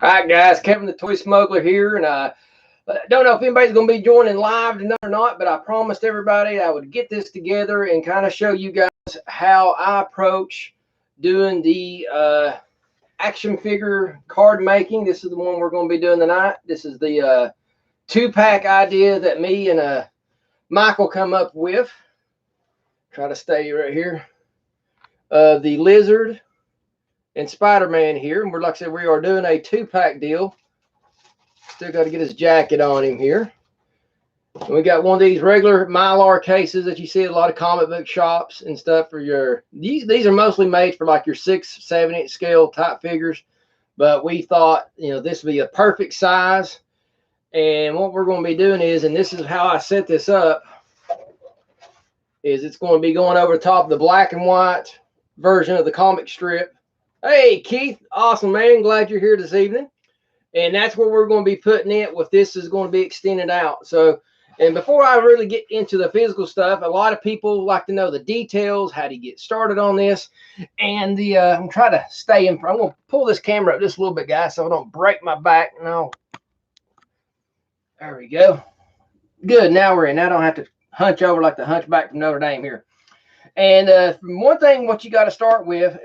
All right, guys, Kevin the Toy Smuggler here, and I don't know if anybody's going to be joining live tonight or not, but I promised everybody I would get this together and kind of show you guys how I approach doing the action figure card making. This is the one we're going to be doing tonight. This is the two-pack idea that me and Michael come up with. Try to stay right here. The Lizard and Spider-Man here, and we're, like I said, we are doing a two-pack deal. Still got to get his jacket on him here. And we got one of these regular Mylar cases that you see at a lot of comic book shops and stuff for your. These are mostly made for like your 6, 7 inch scale type figures, but we thought this would be a perfect size. And what we're going to be doing is, and this is how I set this up, is it's going to be going over the top of the black and white version of the comic strip. Hey, Keith. Awesome, man. Glad you're here this evening. And that's where we're going to be putting it with this is going to be extended out. So, and before I really get into the physical stuff, a lot of people like to know the details, how to get started on this. And I'm trying to stay in front. I'm going to pull this camera up just a little bit, guys, so I don't break my back. No. There we go. Good. Now we're in. Now I don't have to hunch over like the hunchback from Notre Dame here. And one thing, what you got to start with,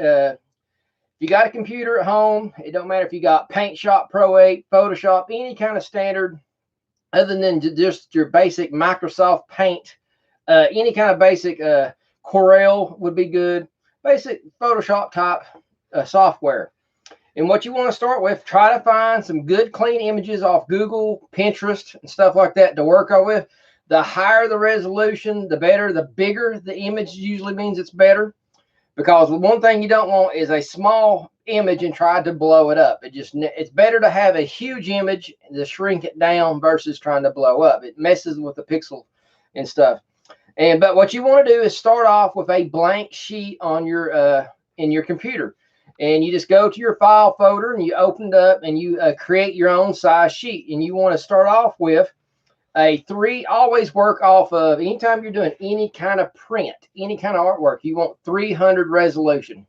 you got a computer at home. It don't matter if you got Paint Shop Pro 8, Photoshop, any kind of standard other than just your basic Microsoft Paint. Any kind of basic Corel would be good. Basic Photoshop type software. And what you want to start with, try to find some good clean images off Google, Pinterest, and stuff like that to work on with. The higher the resolution, the better. The bigger the image usually means it's better. Because one thing you don't want is a small image and try to blow it up. It's better to have a huge image and to shrink it down versus trying to blow up. It messes with the pixel and stuff. But what you want to do is start off with a blank sheet on your in your computer, and you just go to your file folder and you open it up and you create your own size sheet. And you want to start off with always work off of, anytime you're doing any kind of print, any kind of artwork, you want 300 resolution,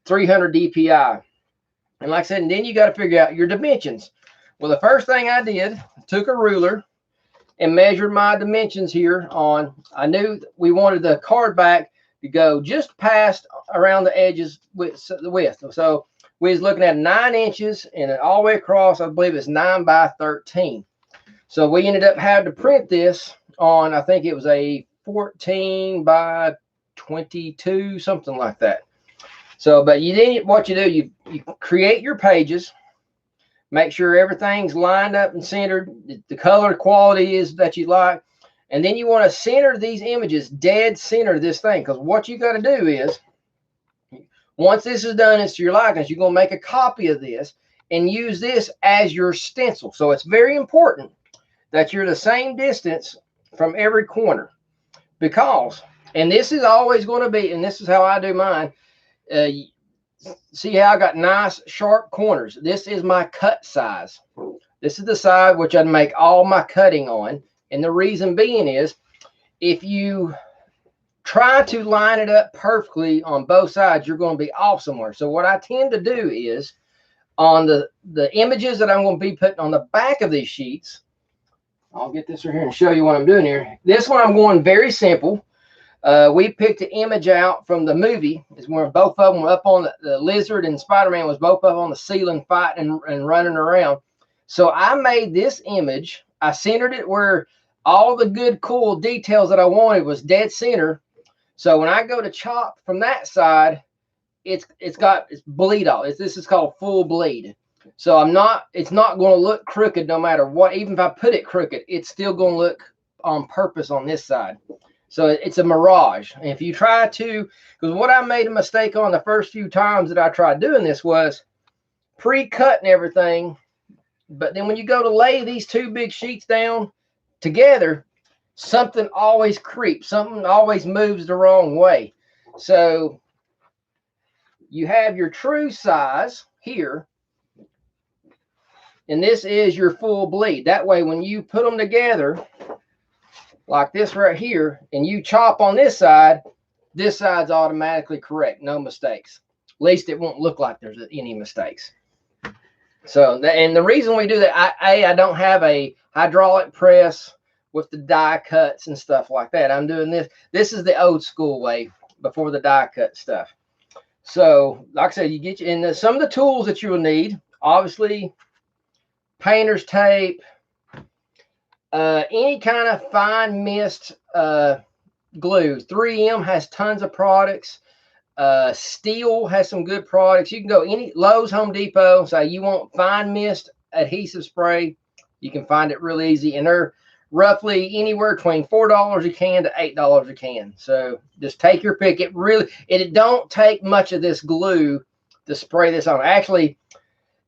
300 DPI. And like I said, and then you got to figure out your dimensions. Well, the first thing I did, took a ruler and measured my dimensions here on, I knew we wanted the card back to go just past around the edges with the width. So we was looking at 9 inches and all the way across, I believe it's 9 by 13. So we ended up having to print this on, I think it was a 14 by 22, something like that. So, but what you do, you create your pages, make sure everything's lined up and centered, the color quality is that you like, and then you want to center these images, dead center this thing, because what you got to do is, once this is done, it's to your likeness, you're going to make a copy of this and use this as your stencil. So it's very important that you're the same distance from every corner, because, and this is always going to be, and this is how I do mine. See how I got nice sharp corners? This is my cut size. This is the side which I'd make all my cutting on. And the reason being is, if you try to line it up perfectly on both sides, you're going to be off somewhere. So what I tend to do is, on the images that I'm going to be putting on the back of these sheets, I'll get this right here and show you what I'm doing here. This one I'm going very simple. We picked an image out from the movie. Is where both of them were up on the Lizard and Spider-Man was both up on the ceiling fighting and running around. So I made this image. I centered it where all the good, cool details that I wanted was dead center. So when I go to chop from that side, it's bleed off. This is called full bleed. So it's not going to look crooked no matter what. Even if I put it crooked, it's still going to look on purpose on this side. So it's a mirage. And if you try to, because what I made a mistake on the first few times that I tried doing this was pre-cutting everything. But then when you go to lay these two big sheets down together, something always creeps. Something always moves the wrong way. So you have your true size here. And this is your full bleed. That way, when you put them together, like this right here, and you chop on this side's automatically correct. No mistakes. At least it won't look like there's any mistakes. So, and the reason we do that, I don't have a hydraulic press with the die cuts and stuff like that. I'm doing this. This is the old school way before the die cut stuff. So, like I said, you get you in some of the tools that you will need. Obviously, painter's tape, any kind of fine mist glue. 3M has tons of products. Steel has some good products. You can go any Lowe's, Home Depot, say you want fine mist adhesive spray. You can find it really easy, and they're roughly anywhere between $4 a can to $8 a can. So just take your pick. It don't take much of this glue to spray this on. Actually,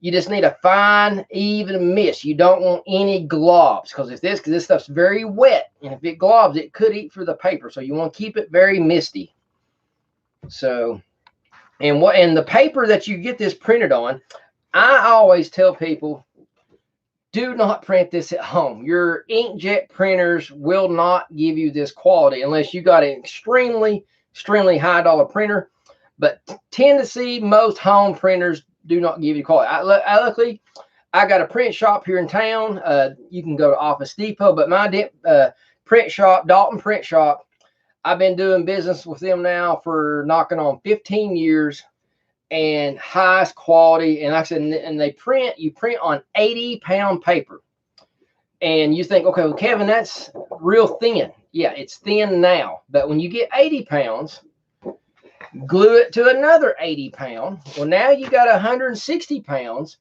you just need a fine, even mist. You don't want any globs, because if this stuff's very wet, and if it globs, it could eat through the paper. So you want to keep it very misty. So, and the paper that you get this printed on, I always tell people, do not print this at home. Your inkjet printers will not give you this quality unless you got an extremely high dollar printer. But tend to see most home printers do not give you quality. Luckily, I got a print shop here in town. You can go to Office Depot, but my print shop, Dalton Print Shop, I've been doing business with them now for knocking on 15 years, and highest quality. And like I said, and you print on 80-pound paper. And you think, okay, well, Kevin, that's real thin. Yeah, it's thin now. But when you get 80 pounds, glue it to another 80 pound. Well, now you got 160 pounds.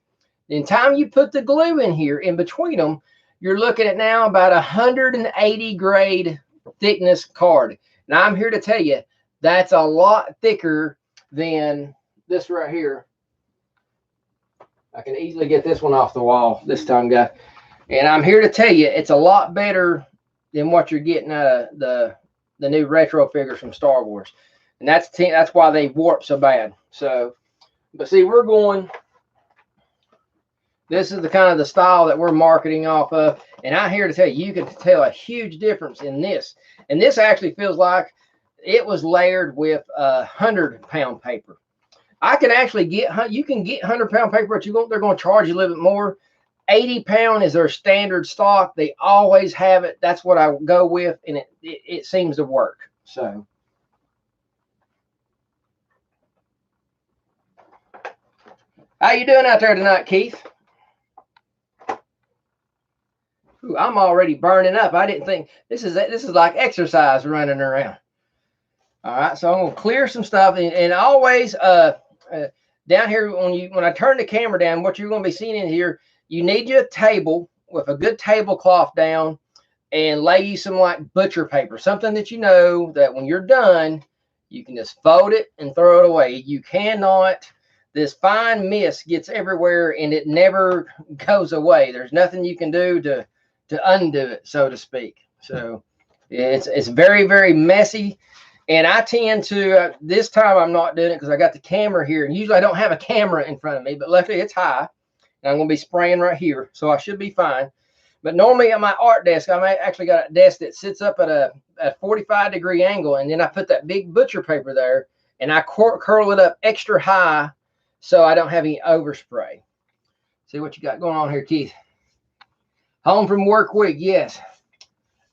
The time you put the glue in here, in between them, you're looking at now about 180 grade thickness card. Now, I'm here to tell you, that's a lot thicker than this right here. I can easily get this one off the wall this time, guys. And I'm here to tell you, it's a lot better than what you're getting out of the new retro figures from Star Wars. And that's why they warp so bad. So, but see, this is the kind of the style that we're marketing off of. And I'm here to tell you, you can tell a huge difference in this. And this actually feels like it was layered with 100-pound paper. I can actually you can get 100-pound paper, but they're going to charge you a little bit more. 80-pound is their standard stock. They always have it. That's what I go with, and it seems to work. So, how you doing out there tonight, Keith? Ooh, I'm already burning up. I didn't think this is like exercise running around. All right, so I'm gonna clear some stuff, and always down here when I turn the camera down, what you're gonna be seeing in here, you need you a table with a good tablecloth down, and lay you some like butcher paper, something that you know that when you're done, you can just fold it and throw it away. You cannot. This fine mist gets everywhere, and it never goes away. There's nothing you can do to undo it, so to speak. So it's very, very messy. And I tend to, this time I'm not doing it because I got the camera here. And usually I don't have a camera in front of me, but luckily it's high. And I'm going to be spraying right here, so I should be fine. But normally at my art desk, I actually got a desk that sits up at a 45-degree angle. And then I put that big butcher paper there, and I curl it up extra high so I don't have any overspray. See what you got going on here, Keith. Home from work week, yes.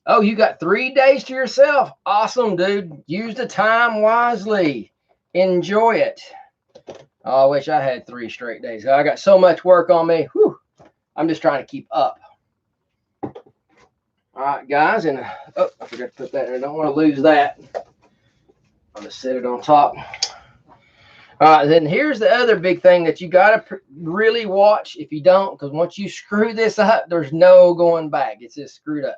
Oh, you got 3 days to yourself. Awesome, dude. Use the time wisely. Enjoy it. Oh, I wish I had 3 straight days. I got so much work on me. Whew. I'm just trying to keep up. All right, guys. And oh, I forgot to put that there. I don't want to lose that. I'm going to set it on top. All right, then here's the other big thing that you got to really watch if you don't, because once you screw this up, there's no going back. It's just screwed up.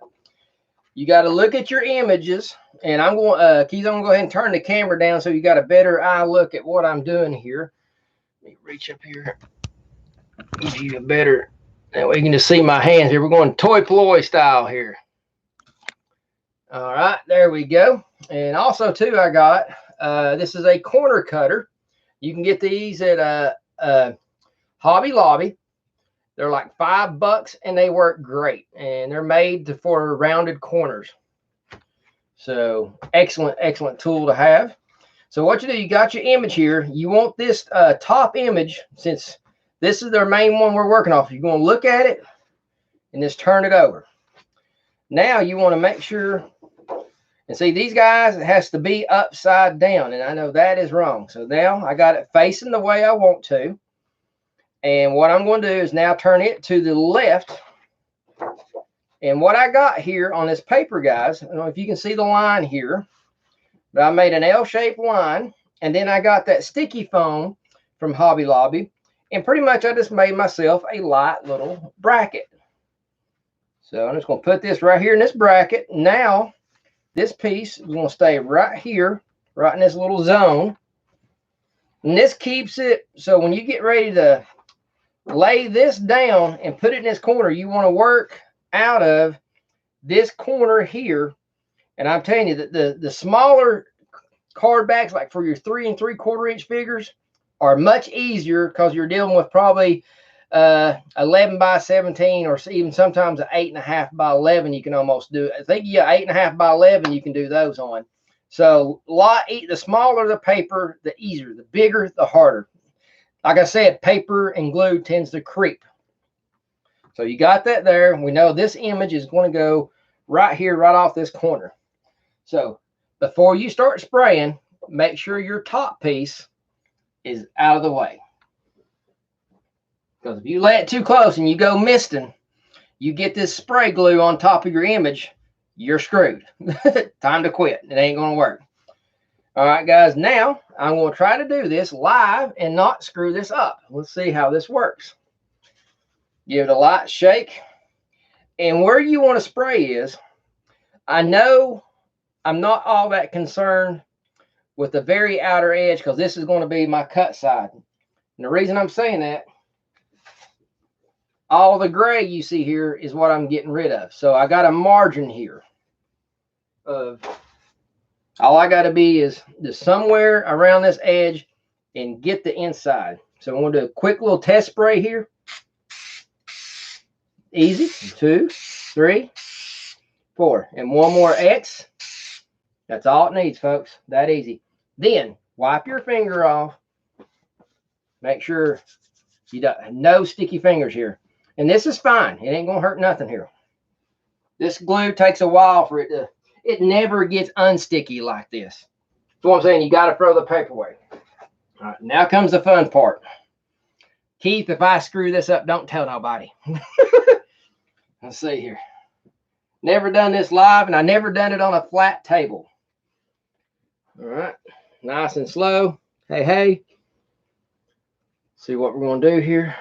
You got to look at your images, and I'm going, Keith, I'm going to go ahead and turn the camera down so you got a better eye look at what I'm doing here. Let me reach up here, give you a better, that way you can just see my hands here. We're going toy ploy style here. All right, there we go. And also, too, I got, this is a corner cutter. You can get these at Hobby Lobby. They're like $5 and they work great. And they're made for rounded corners. So excellent, excellent tool to have. So what you do, you got your image here. You want this top image, since This is their main one we're working off. You're going to look at it and just turn it over. Now you want to make sure, and see these guys, it has to be upside down, and I know that is wrong. So now I got it facing the way I want to. And what I'm going to do is now turn it to the left. And what I got here on this paper, guys, I don't know if you can see the line here, but I made an L-shaped line, and then I got that sticky foam from Hobby Lobby, and pretty much I just made myself a light little bracket. So I'm just going to put this right here in this bracket. Now this piece is going to stay right here, right in this little zone, and this keeps it so when you get ready to lay this down and put it in this corner, you want to work out of this corner here. And I'm telling you that the smaller card backs, like for your 3 3/4 inch figures, are much easier because you're dealing with probably 11 by 17, or even sometimes an 8.5 by 11. You can almost do it. I think yeah, 8.5 by 11 you can do those on. So the smaller the paper, the easier. The bigger, the harder. Like I said, paper and glue tends to creep. So you got that there. We know this image is going to go right here, right off this corner. So before you start spraying, make sure your top piece is out of the way. Because if you lay it too close and you go misting, you get this spray glue on top of your image, you're screwed. Time to quit. It ain't going to work. All right, guys, now I'm going to try to do this live and not screw this up. Let's see how this works. Give it a light shake. And where you want to spray is, I know I'm not all that concerned with the very outer edge because this is going to be my cut side. And the reason I'm saying that, all the gray you see here is what I'm getting rid of. So I got a margin here of all I got to be is just somewhere around this edge and get the inside. So I'm going to do a quick little test spray here. Easy. 2, 3, 4. And one more X. That's all it needs, folks. That easy. Then wipe your finger off. Make sure you don't, no sticky fingers here. And this is fine. It ain't going to hurt nothing here. This glue takes a while for it to, it never gets unsticky like this. That's what I'm saying. You got to throw the paper away. All right, now comes the fun part. Keith, if I screw this up, don't tell nobody. Let's see here. Never done this live, and I never done it on a flat table. All right, nice and slow. Hey, hey. See what we're going to do here.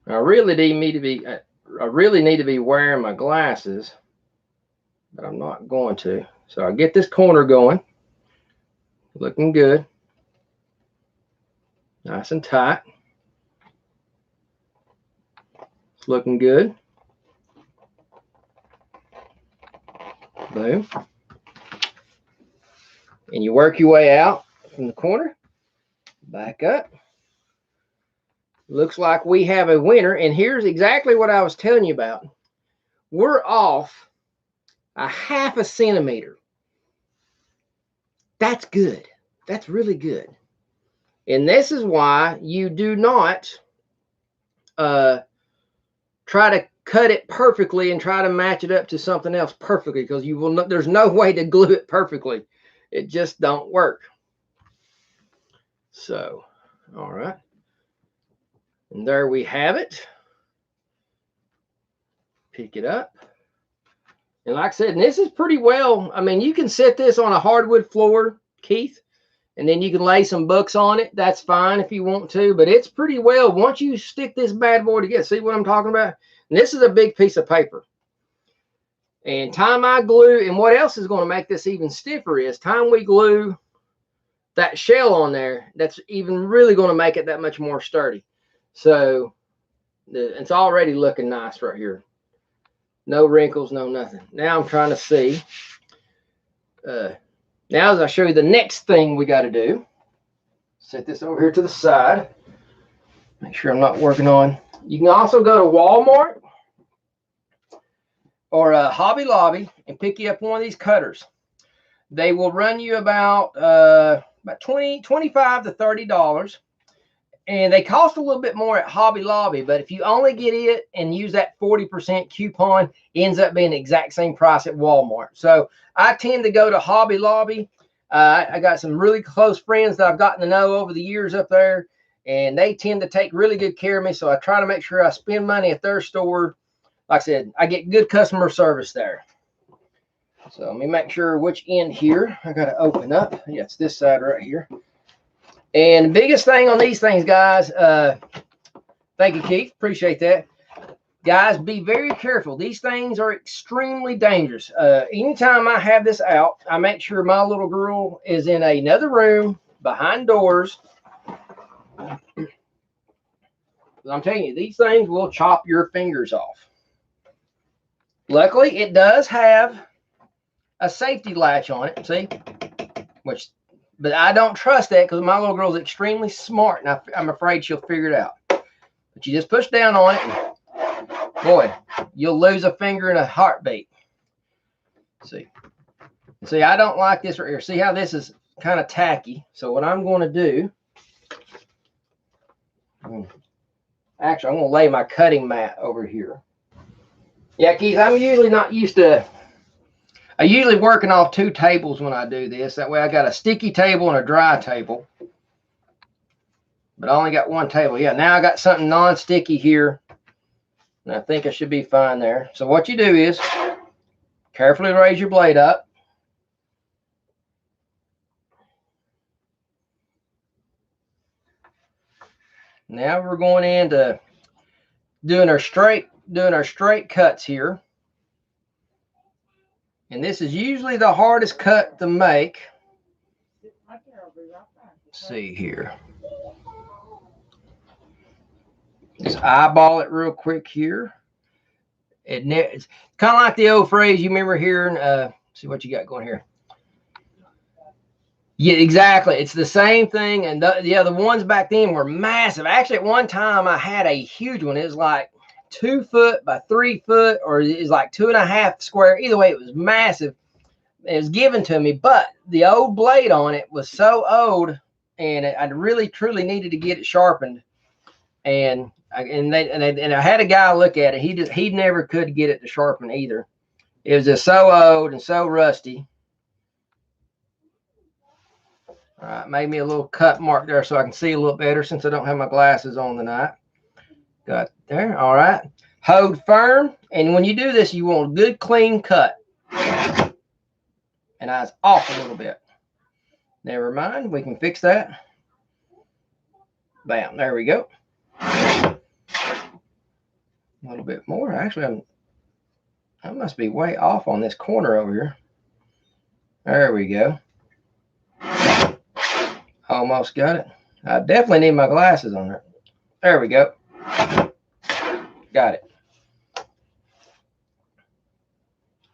I really need to be wearing my glasses, but I'm not going to. So I get this corner going, looking good, nice and tight. It's looking good. Boom. And you work your way out from the corner, back up. Looks like we have a winner, and here's exactly what I was telling you about. We're off a 1/2 centimeter. That's good. That's really good. And this is why you do not try to cut it perfectly and try to match it up to something else perfectly, because you will not, there's no way to glue it perfectly. It just don't work. So, all right. And there we have it. Pick it up. And like I said, and this is pretty well, I mean, you can set this on a hardwood floor, Keith, and then you can lay some books on it. That's fine if you want to, but it's pretty well, once you stick this bad boy together, see what I'm talking about? And this is a big piece of paper. And time I glue, and what else is going to make this even stiffer is time we glue that shell on there, that's even really going to make it that much more sturdy. So it's already looking nice right here. No wrinkles, no nothing. Now I'm trying to see. Now as I show you the next thing we got to do, set this over here to the side. Make sure I'm not working on. You can also go to Walmart or Hobby Lobby and pick you up one of these cutters. They will run you about 25 to $30. And they cost a little bit more at Hobby Lobby, but if you only get it and use that 40% coupon, it ends up being the exact same price at Walmart. So I tend to go to Hobby Lobby. I got some really close friends that I've gotten to know over the years up there, and they tend to take really good care of me. So I try to make sure I spend money at their store. Like I said, I get good customer service there. So let me make sure which end here I got to open up. Yeah, it's this side right here. And the biggest thing on these things, guys, thank you, Keith. Appreciate that. Guys, be very careful. These things are extremely dangerous. Anytime I have this out, I make sure my little girl is in another room behind doors. I'm telling you, these things will chop your fingers off. Luckily, it does have a safety latch on it, see? But I don't trust that because my little girl's extremely smart, and I'm afraid she'll figure it out. But you just push down on it, and boy, you'll lose a finger in a heartbeat. See, I don't like this right here. See how this is kind of tacky? So what I'm going to do, actually, I'm going to lay my cutting mat over here. Yeah, Keith, I'm usually not used to. I usually working off 2 tables when I do this. That way I got a sticky table and a dry table. But I only got 1 table. Yeah, now I got something non-sticky here. And I think I should be fine there. So what you do is carefully raise your blade up. Now we're going into doing our straight cuts here. And this is usually the hardest cut to make. Let's see here. Just eyeball it real quick here. It's kind of like the old phrase you remember hearing. See what you got going here. Yeah, exactly. It's the same thing. And the ones back then were massive. Actually, at one time I had a huge one. It was like 2 foot by 3 foot, or it was like 2.5 square. Either way, it was massive. It was given to me, but the old blade on it was so old, and I really truly needed to get it sharpened. And I had a guy look at it. He never could get it to sharpen either. It was just so old and so rusty. All right, made me a little cut mark there so I can see a little better since I don't have my glasses on tonight. Got there. All right. Hold firm. And when you do this, you want a good, clean cut. And I was off a little bit. Never mind. We can fix that. Bam. There we go. A little bit more. Actually, I must be way off on this corner over here. There we go. Almost got it. I definitely need my glasses on there. There we go. Got it.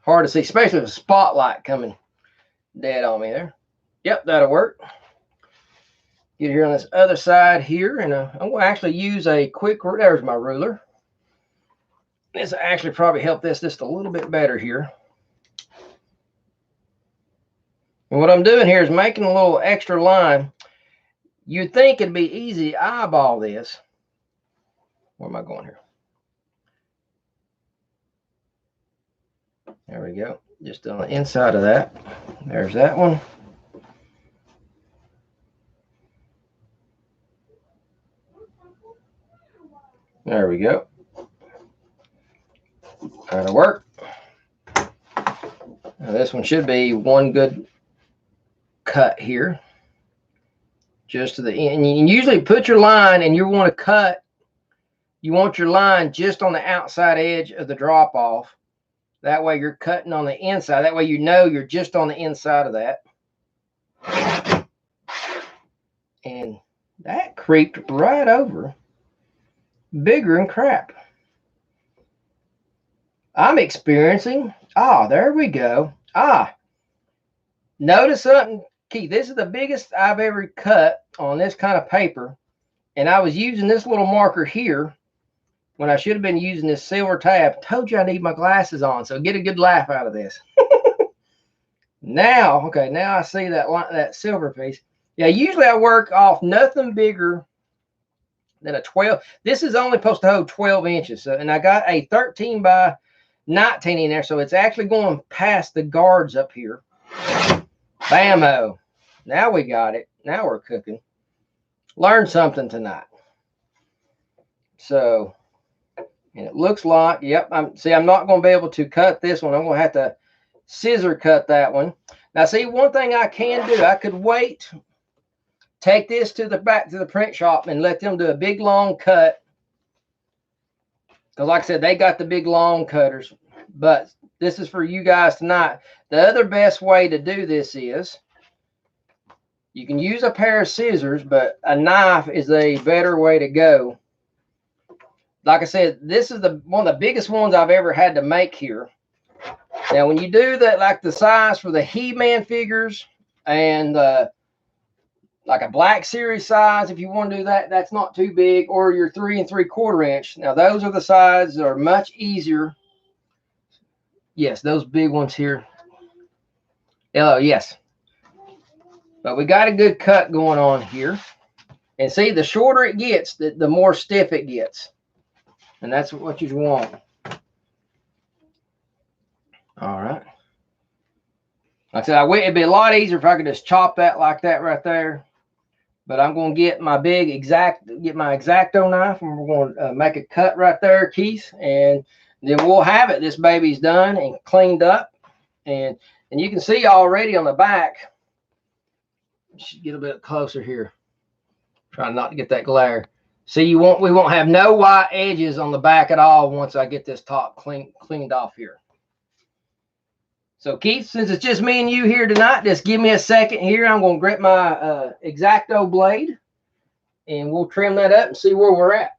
Hard to see, especially with the spotlight coming dead on me there. Yep, that'll work. Get here on this other side here, and I'm going to actually use a quick, there's my ruler. This will actually probably help this just a little bit better here. And what I'm doing here is making a little extra line. You'd think it'd be easy to eyeball this. Where am I going here? There we go. Just on the inside of that. There's that one. There we go. That'll work. Now this one should be one good cut here. Just to the end. And you usually put your line, and you want to cut. You want your line just on the outside edge of the drop off. That way you're cutting on the inside. That way you know you're just on the inside of that. And that creeped right over. Bigger than crap. I'm experiencing. There we go. Notice something, Keith. This is the biggest I've ever cut on this kind of paper. And I was using this little marker here when I should have been using this silver tab. Told you I need my glasses on, so get a good laugh out of this. Now, okay, now I see that silver piece. Yeah, usually I work off nothing bigger than a 12. This is only supposed to hold 12 inches. So, and I got a 13 by 19 in there, so it's actually going past the guards up here. Bammo. Now we got it. Now we're cooking. Learn something tonight. So, and it looks like, yep, I'm not going to be able to cut this one. I'm going to have to scissor cut that one. Now, see, one thing I can do, I could wait, take this to the back to the print shop and let them do a big long cut. Because like I said, they got the big long cutters. But this is for you guys tonight. The other best way to do this is you can use a pair of scissors, but a knife is a better way to go. Like I said, this is one of the biggest ones I've ever had to make here. Now, when you do that, like the size for the He-Man figures and like a Black Series size, if you want to do that, that's not too big, or your 3 3/4 inch. Now, those are the sizes that are much easier. Yes, those big ones here. Oh, yes. But we got a good cut going on here. And see, the shorter it gets, the more stiff it gets. And that's what you want. All right. Like I said, it'd be a lot easier if I could just chop that like that right there. But I'm going to get my X-Acto knife, and we're going to make a cut right there, Keith, and then we'll have it. This baby's done and cleaned up, and you can see already on the back. Should get a bit closer here. Trying not to get that glare. See, we won't have no white edges on the back at all once I get this top cleaned off here. So, Keith, since it's just me and you here tonight, just give me a second here. I'm going to grab my X-Acto blade, and we'll trim that up and see where we're at.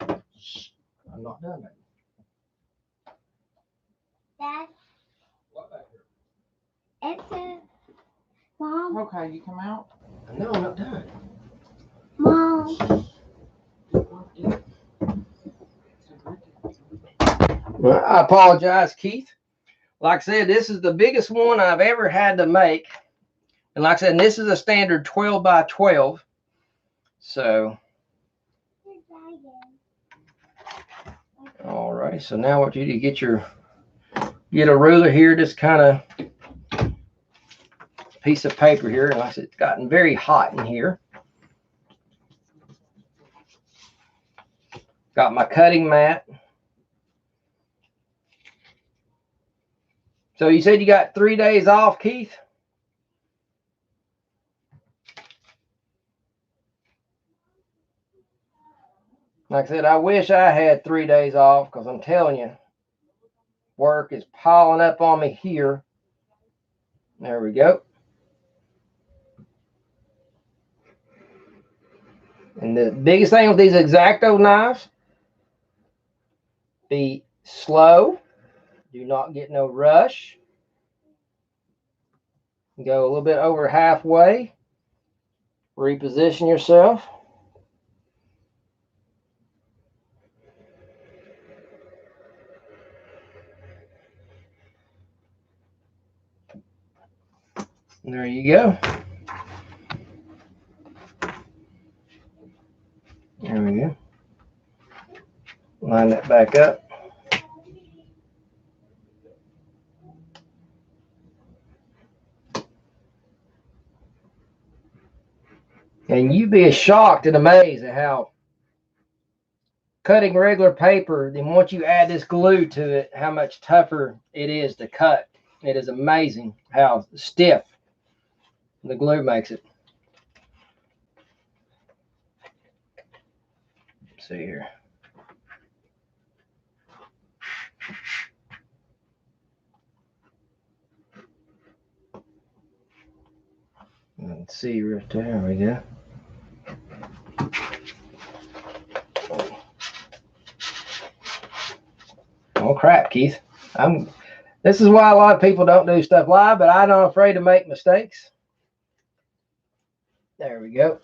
I'm not done that. Dad? What back here? It's a... Mom? Okay, you come out. No, I'm not done. Mom? Well, I apologize, Keith. Like I said, this is the biggest one I've ever had to make. And like I said, this is a standard 12 by 12. So, all right. So now what you do, get a ruler here, just kind of piece of paper here. And like I said, it's gotten very hot in here. Got my cutting mat. So you said you got 3 days off, Keith? Like I said, I wish I had 3 days off, because I'm telling you, work is piling up on me here. There we go. And the biggest thing with these X-Acto knives, be slow. Do not get no rush. Go a little bit over halfway. Reposition yourself. There you go. There we go. Line that back up. And you'd be shocked and amazed at how cutting regular paper, then once you add this glue to it, how much tougher it is to cut. It is amazing how stiff the glue makes it. Let's see here. Let's see right there. We go. Oh crap, Keith. This is why a lot of people don't do stuff live, but I'm not afraid to make mistakes. There we go.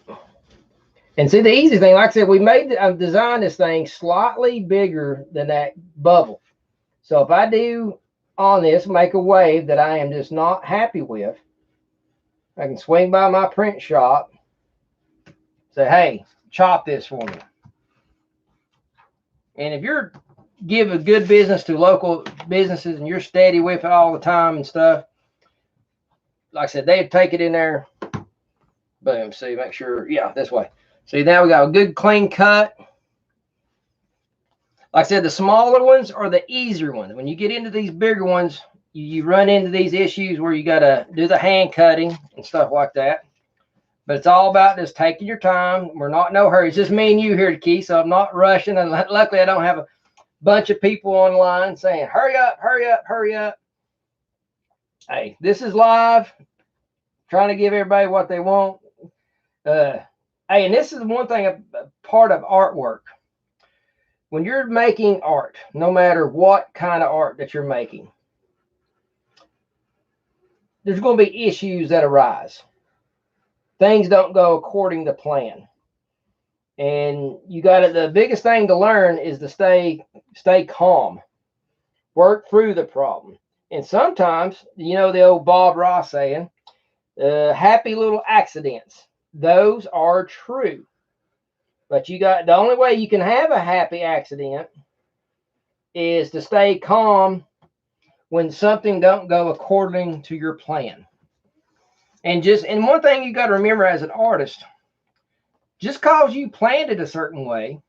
And see, the easy thing, like I said, I've designed this thing slightly bigger than that bubble. So if I do on this make a wave that I am just not happy with, I can swing by my print shop, say, hey, chop this for me. And if you're give a good business to local businesses and you're steady with it all the time and stuff, like I said, they'd take it in there. Boom. See, make sure, yeah, this way. See, now we got a good clean cut. Like I said, the smaller ones are the easier ones. When you get into these bigger ones, you run into these issues where you got to do the hand cutting and stuff like that. But it's all about just taking your time. We're not in no hurry. It's just me and you here, Keith, so I'm not rushing. And luckily, I don't have a bunch of people online saying, hurry up, hurry up, hurry up. Hey, this is live. Trying to give everybody what they want. Hey, and this is one thing, a part of artwork. When you're making art, no matter what kind of art that you're making, there's going to be issues that arise. Things don't go according to plan. And you got to, the biggest thing to learn is to stay calm. Work through the problem. And sometimes, you know, the old Bob Ross saying, happy little accidents. Those are true. But you got, the only way you can have a happy accident is to stay calm when something don't go according to your plan. And one thing you got to remember as an artist, just cause you planned it a certain way,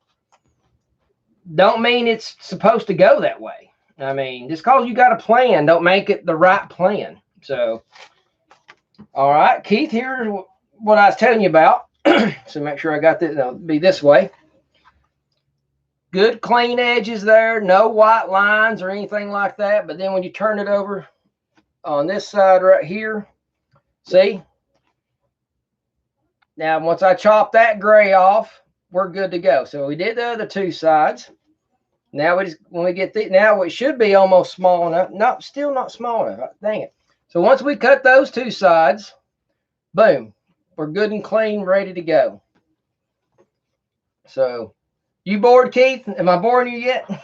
don't mean it's supposed to go that way. I mean, just cause you got a plan, don't make it the right plan. So, all right, Keith, here's what I was telling you about. So make sure I got this. It'll be this way. Good clean edges there, no white lines or anything like that. But then when you turn it over on this side right here, see? Now, once I chop that gray off, we're good to go. So we did the other two sides. Now when we get now it should be almost small enough. No, still not small enough. Dang it. So once we cut those two sides, boom, we're good and clean, ready to go. So, you bored, Keith? Am I boring you yet? Like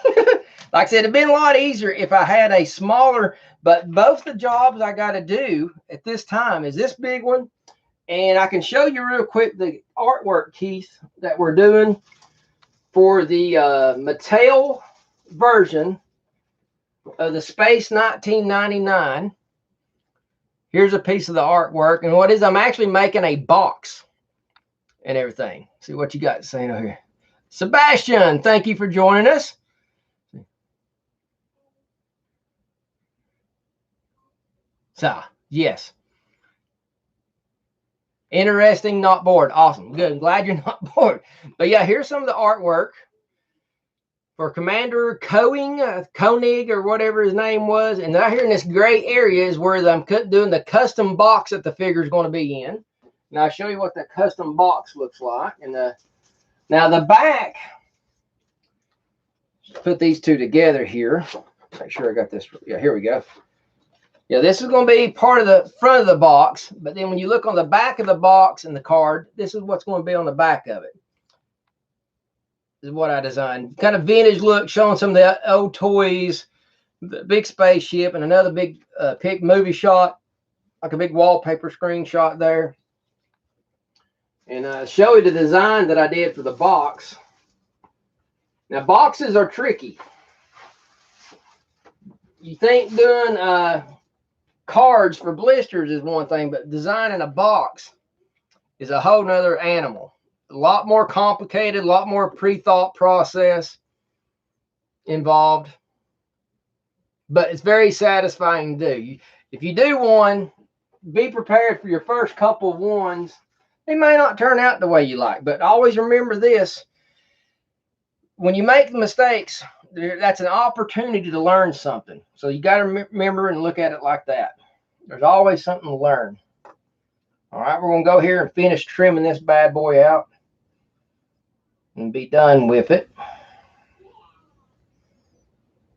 I said, it'd been a lot easier if I had a smaller, but both the jobs I got to do at this time is this big one. And I can show you real quick the artwork, Keith, that we're doing for the Mattel version of the Space 1999. Here's a piece of the artwork. And what is, I'm actually making a box and everything. See what you got saying over here. Sebastian, thank you for joining us. So, yes. Interesting, not bored. Awesome. Good. I'm glad you're not bored. But yeah, here's some of the artwork for Commander Koenig, or whatever his name was. And right here in this gray area is where I'm doing the custom box that the figure is going to be in. Now I'll show you what the custom box looks like. And now the back, put these two together here. Make sure I got this. Yeah, here we go. Yeah, this is going to be part of the front of the box. But then when you look on the back of the box and the card, this is what's going to be on the back of it. This is what I designed. Kind of vintage look, showing some of the old toys, the big spaceship, and another big pic movie shot, like a big wallpaper screenshot there. And show you the design that I did for the box. Now, boxes are tricky. You think doing cards for blisters is one thing, but designing a box is a whole nother animal. A lot more complicated, a lot more pre-thought process involved. But it's very satisfying to do. If you do one, be prepared for your first couple of ones. They may not turn out the way you like, but always remember this. When you make the mistakes, that's an opportunity to learn something. So you got to remember and look at it like that. There's always something to learn. All right, we're going to go here and finish trimming this bad boy out and be done with it.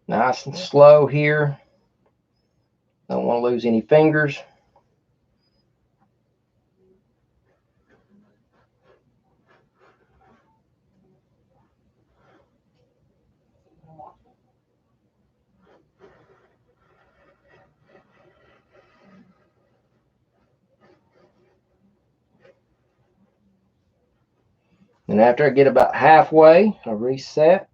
Nice and slow here. Don't want to lose any fingers. And after I get about halfway, I reset.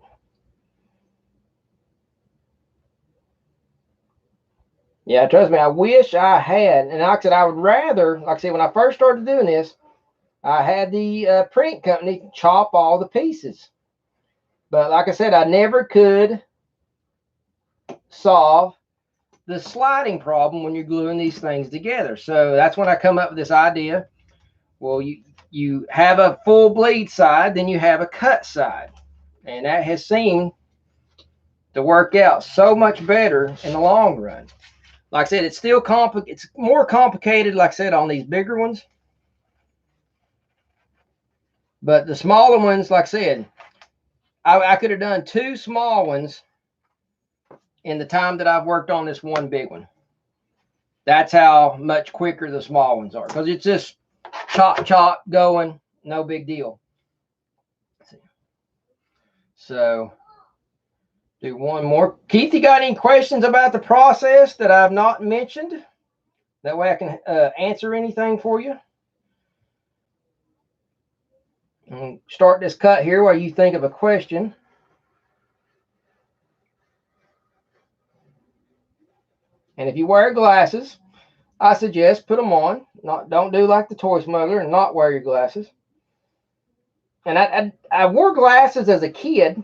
Yeah, trust me, I wish I had, and like I said, I would rather, like I said, when I first started doing this, I had the print company chop all the pieces. But like I said, I never could solve the sliding problem when you're gluing these things together. So that's when I come up with this idea. Well, you have a full bleed side, then you have a cut side. And that has seemed to work out so much better in the long run. Like I said, it's still it's more complicated, like I said, on these bigger ones. But the smaller ones, like I said, I could have done 2 small ones in the time that I've worked on this one big one. That's how much quicker the small ones are, because it's just chop, chop, going, no big deal. So do one more. Keith, you got any questions about the process that I've not mentioned? That way I can answer anything for you. And start this cut here while you think of a question. And if you wear glasses, I suggest put them on. Don't do like the Toy Smuggler and not wear your glasses. And I wore glasses as a kid.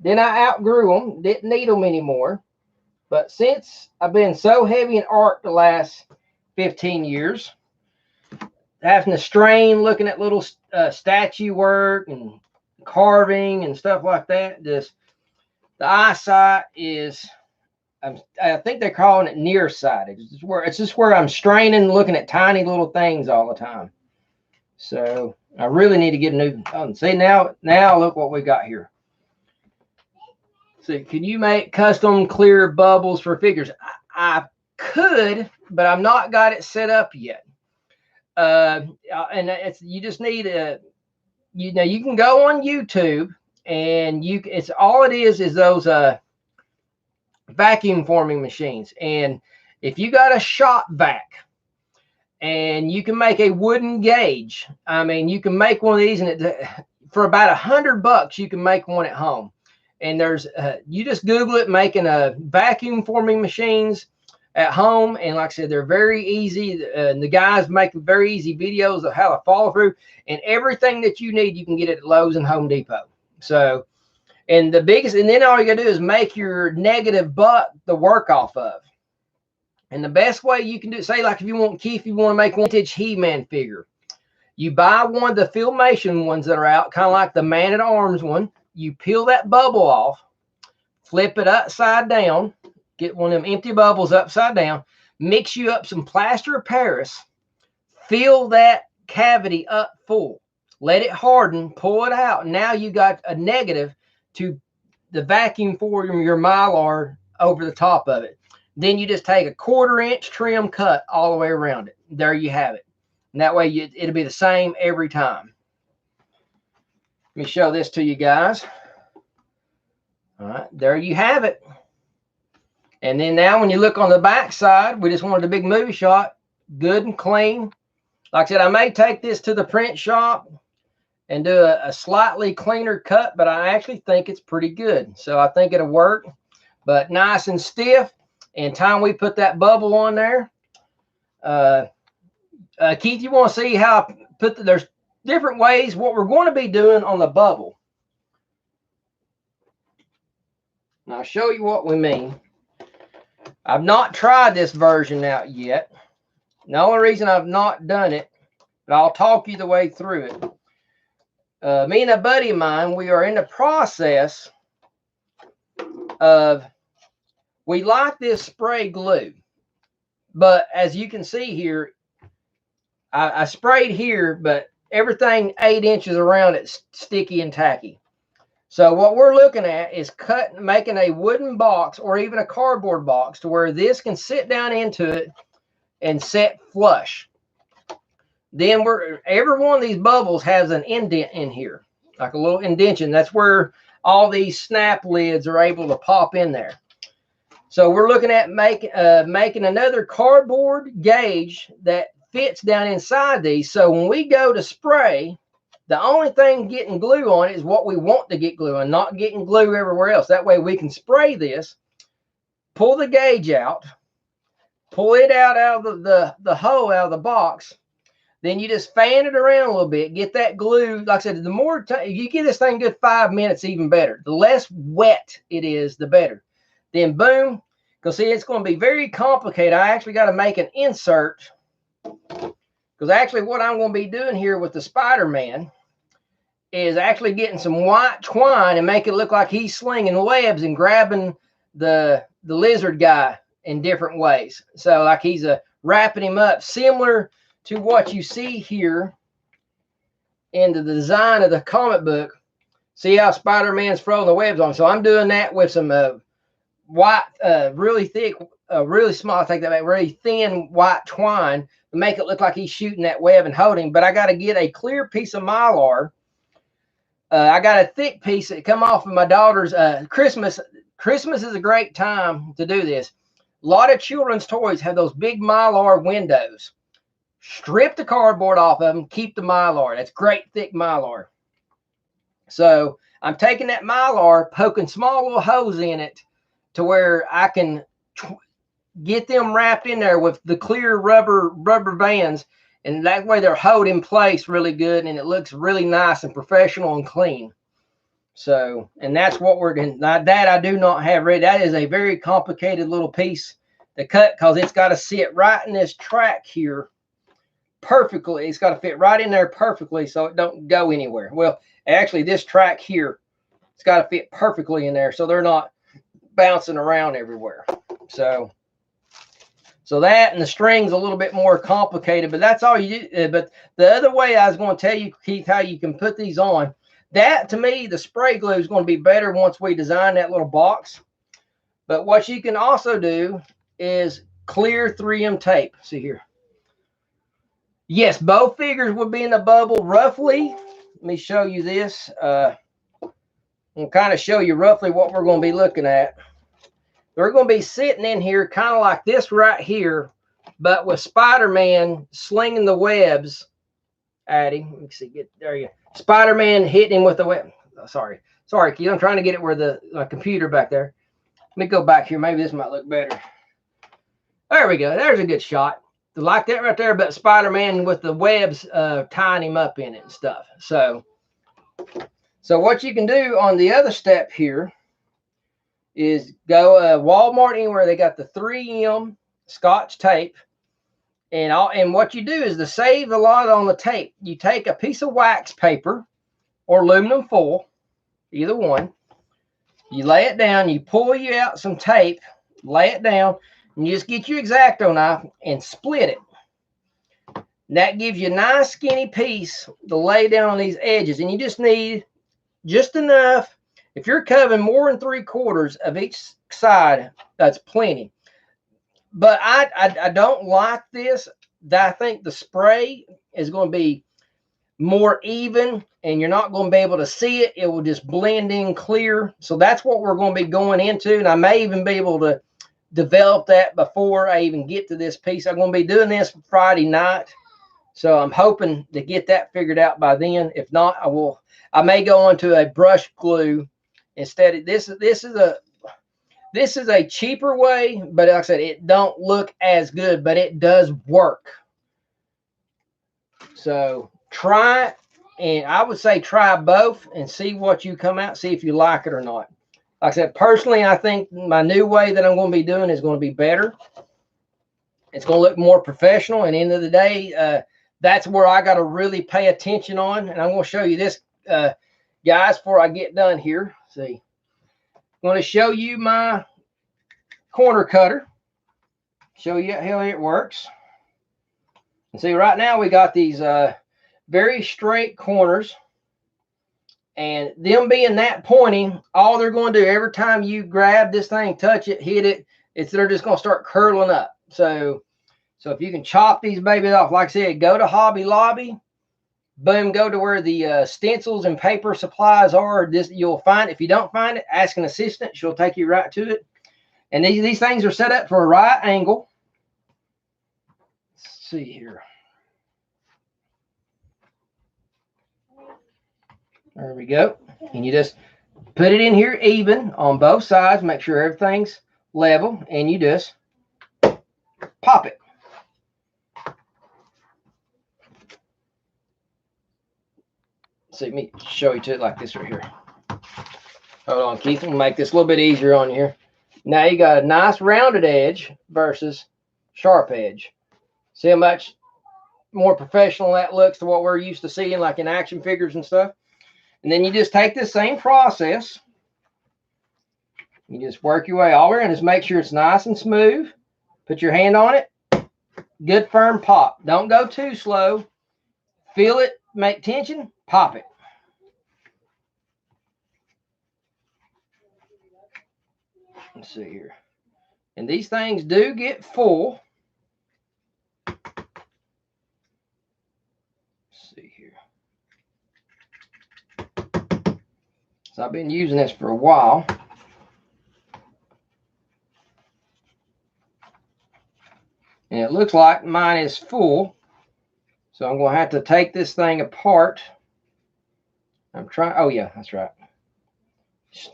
Then I outgrew them, didn't need them anymore. But since I've been so heavy in art the last 15 years, having to strain looking at little statue work and carving and stuff like that, just the eyesight is, I think they're calling it nearsighted. It's just where I'm straining looking at tiny little things all the time. So I really need to get a new, see now look what we got here. So can you make custom clear bubbles for figures? I could, but I'm not got it set up yet. And you just need you can go on YouTube and it's all it is those vacuum forming machines. And if you got a shop vac and you can make a wooden gauge, I mean, you can make one of these, and for about $100 you can make one at home. And there's you just Google it, making a vacuum forming machines at home, and like I said, they're very easy. The guys make very easy videos of how to follow through, and everything that you need you can get it at Lowe's and Home Depot. So, and the biggest, and then all you gotta do is make your negative butt to work off of. And the best way you can do it, say like if you want Keith, you want to make one vintage He-Man figure, you buy one of the Filmation ones that are out, kind of like the Man at Arms one. You peel that bubble off, flip it upside down, get one of them empty bubbles upside down, mix you up some plaster of Paris, fill that cavity up full, let it harden, pull it out. Now you got a negative to the vacuum form your Mylar over the top of it. Then you just take a 1/4 inch trim cut all the way around it. There you have it. And that way it'll be the same every time. Let me show this to you guys. All right, there you have it. And then now when you look on the back side, we just wanted a big movie shot, good and clean. Like I said, I may take this to the print shop and do a slightly cleaner cut, but I actually think it's pretty good. So I think it'll work, but nice and stiff. And time we put that bubble on there, Keith, you want to see how I put there's different ways what we're going to be doing on the bubble. Now I'll show you what we mean. I've not tried this version out yet. The only reason I've not done it, but I'll talk you the way through it. Me and a buddy of mine, we are in the process of, we like this spray glue, but as you can see here, I sprayed here, but everything 8 inches around it's sticky and tacky. So what we're looking at is making a wooden box or even a cardboard box to where this can sit down into it and set flush. Then every one of these bubbles has an indent in here, like a little indentation. That's where all these snap lids are able to pop in there. So we're looking at making another cardboard gauge that fits down inside these. So when we go to spray The only thing getting glue on it is what we want to get glue on, not getting glue everywhere else. That way we can spray this, pull the gauge out, pull it out of the hole out of the box. Then you just fan it around a little bit, get that glue. Like I said, the more you get this thing good 5 minutes, even better. The less wet it is, the better. Then boom, because see, it's going to be very complicated. I actually got to make an insert, because actually what I'm going to be doing here with the Spider-Man is actually getting some white twine and make it look like he's slinging webs and grabbing the lizard guy in different ways. So like he's wrapping him up, similar to what you see here in the design of the comic book. See how Spider-Man's throwing the webs on. So I'm doing that with some white, really thick, really small, take that back, really thin white twine to make it look like he's shooting that web and holding. But I got to get a clear piece of Mylar. I got a thick piece that come off of my daughter's Christmas. Christmas is a great time to do this. A lot of children's toys have those big Mylar windows. Strip the cardboard off of them, keep the Mylar. That's great thick Mylar. So I'm taking that Mylar, poking small little holes in it to where I can get them wrapped in there with the clear rubber bands, and that way they're held in place really good, and it looks really nice and professional and clean. So, and that's what we're doing. That I do not have ready. That is a very complicated little piece to cut, because it's got to sit right in this track here perfectly. It's got to fit right in there perfectly so it don't go anywhere. Well, actually this track here, it's got to fit perfectly in there so they're not bouncing around everywhere. So that, and the string's a little bit more complicated, but that's all you do. But the other way I was going to tell you, Keith, how you can put these on, that to me, the spray glue is going to be better once we design that little box. But what you can also do is clear 3M tape. See here. Yes, both figures would be in the bubble roughly. Let me show you this. I'll kind of show you roughly what we're going to be looking at. They're going to be sitting in here kind of like this right here, but with Spider-Man slinging the webs at him. Let me see, there you go. Spider-Man hitting him with the web. Oh, sorry, Keith. I'm trying to get it where the computer back there. Let me go back here. Maybe this might look better. There we go. There's a good shot. Like that right there, but Spider-Man with the webs tying him up in it and stuff. So what you can do on the other step here is go Walmart, anywhere they got the 3M Scotch tape, and what you do is to save a lot on the tape, you take a piece of wax paper or aluminum foil, either one. You lay it down, you pull you out some tape, lay it down, and you just get your X-Acto knife and split it. And that gives you a nice skinny piece to lay down on these edges, and you just need just enough. If you're covering more than 3/4 of each side, that's plenty. But I don't like this. I think the spray is going to be more even, and you're not going to be able to see it. It will just blend in clear. So that's what we're going to be going into, and I may even be able to develop that before I even get to this piece. I'm going to be doing this Friday night, so I'm hoping to get that figured out by then. If not, I may go on to a brush glue instead of this. This is a cheaper way, but like I said, it don't look as good, but it does work. So try it, and I would say try both and see what you come out, see if you like it or not. Like I said, personally, I think my new way that I'm going to be doing is going to be better. It's going to look more professional, and at the end of the day, that's where I got to really pay attention on. And I'm going to show you this, guys, before I get done here. See, I'm going to show you my corner cutter, show you how it works. And see, right now we got these very straight corners, and them being that pointy, all they're going to do every time you grab this thing, touch it, hit it, they're just going to start curling up. So if you can chop these babies off, like I said, go to Hobby Lobby, boom, go to where the stencils and paper supplies are. You'll find it. If you don't find it, ask an assistant. She'll take you right to it. And these things are set up for a right angle. Let's see here. There we go. And you just put it in here even on both sides. Make sure everything's level. And you just pop it. See, let me show you to it like this right here. Hold on, Keith. We'll make this a little bit easier on you here. Now you got a nice rounded edge versus sharp edge. See how much more professional that looks to what we're used to seeing like in action figures and stuff. And then you just take this same process. You just work your way all around. Just make sure it's nice and smooth. Put your hand on it. Good firm pop. Don't go too slow. Feel it, make tension, pop it. Let's see here. And these things do get full. Let's see here. So I've been using this for a while. And it looks like mine is full. So I'm going to have to take this thing apart. I'm trying. Oh, yeah, that's right.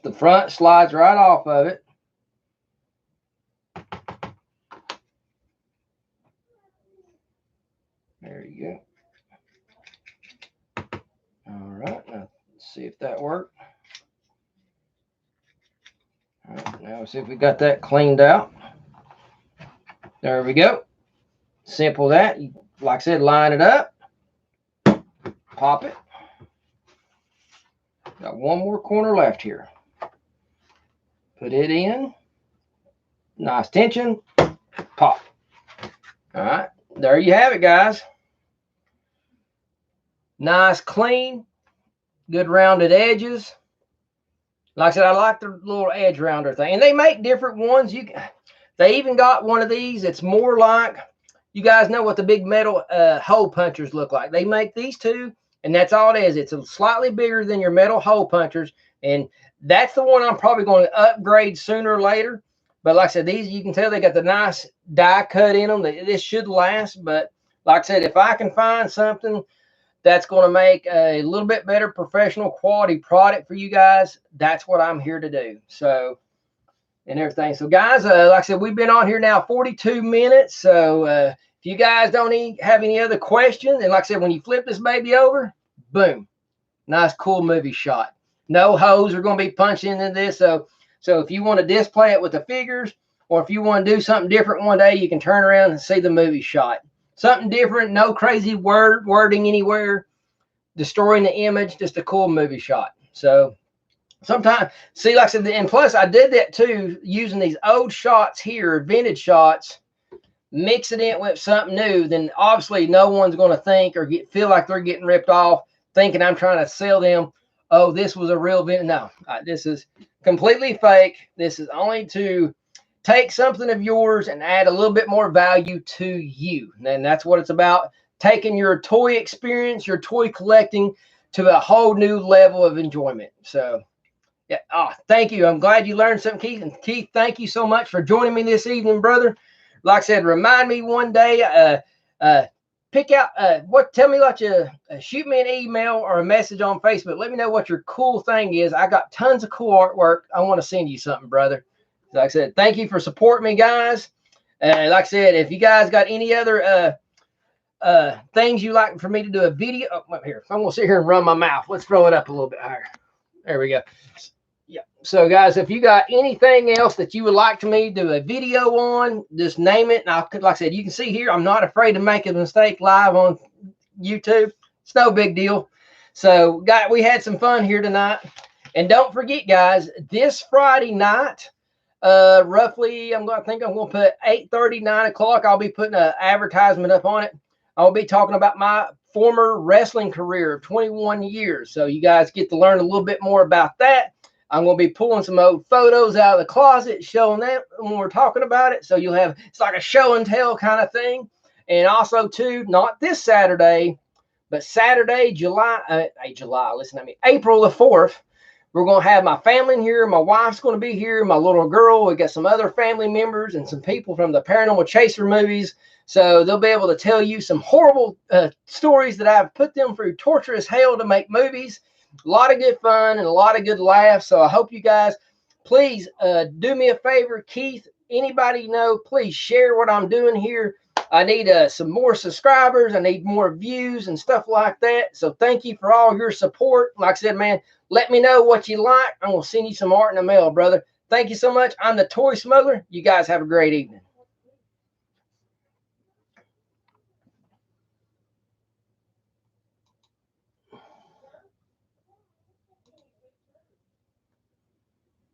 The front slides right off of it. There you go. All right, now let's see if that worked. All right, now let's see if we got that cleaned out. There we go. Simple that. Like I said, line it up. Pop it. Got one more corner left here. Put it in. Nice tension. Pop. All right. There you have it, guys. Nice, clean, good rounded edges. Like I said, I like the little edge rounder thing. And they make different ones. They even got one of these. It's more like, you guys know what the big metal hole punchers look like. They make these two, and that's all it is. It's slightly bigger than your metal hole punchers. And that's the one I'm probably going to upgrade sooner or later. But like I said, these, you can tell they got the nice die cut in them. This should last. But like I said, if I can find something that's going to make a little bit better professional quality product for you guys, that's what I'm here to do. So, and everything. So guys, like I said, we've been on here now 42 minutes. So if you guys don't have any other questions, and like I said, when you flip this baby over, boom, nice cool movie shot. No holes are going to be punched into this. So if you want to display it with the figures, or if you want to do something different one day, you can turn around and see the movie shot. Something different, no crazy wording anywhere, destroying the image, just a cool movie shot. So sometimes, see, like I said, and plus I did that too, using these old shots here, vintage shots, mix it in with something new, then obviously no one's going to think or feel like they're getting ripped off, thinking I'm trying to sell them, oh, this was a real vintage. No, this is completely fake. This is only to take something of yours and add a little bit more value to you. And that's what it's about, taking your toy experience, your toy collecting to a whole new level of enjoyment. So, yeah, thank you. I'm glad you learned something, Keith. And Keith, thank you so much for joining me this evening, brother. Like I said, remind me one day, pick out, tell me what you, shoot me an email or a message on Facebook. Let me know what your cool thing is. I got tons of cool artwork. I want to send you something, brother. Like I said, thank you for supporting me, guys. Like I said, if you guys got any other things you like for me to do a video, up here, I'm gonna sit here and run my mouth. Let's throw it up a little bit higher. There we go. Yeah. So guys, if you got anything else that you would like to me do a video on, just name it. And like I said, you can see here, I'm not afraid to make a mistake live on YouTube. It's no big deal. So guys, we had some fun here tonight. And don't forget, guys, this Friday night, roughly, I'm going to put 8:30, 9 o'clock. I'll be putting an advertisement up on it. I'll be talking about my former wrestling career of 21 years. So you guys get to learn a little bit more about that. I'm going to be pulling some old photos out of the closet, showing that when we're talking about it. So you'll have, it's like a show and tell kind of thing. And also too, not this Saturday, but Saturday, April the 4th, we're going to have my family in here. My wife's going to be here. My little girl. We got some other family members and some people from the Paranormal Chaser movies. So they'll be able to tell you some horrible stories that I've put them through torturous hell to make movies. A lot of good fun and a lot of good laughs. So I hope you guys, please do me a favor, Keith. Anybody you know, please share what I'm doing here. I need some more subscribers. I need more views and stuff like that. So thank you for all your support. Like I said, man, let me know what you like. I'm going to send you some art in the mail, brother. Thank you so much. I'm the Toy Smuggler. You guys have a great evening.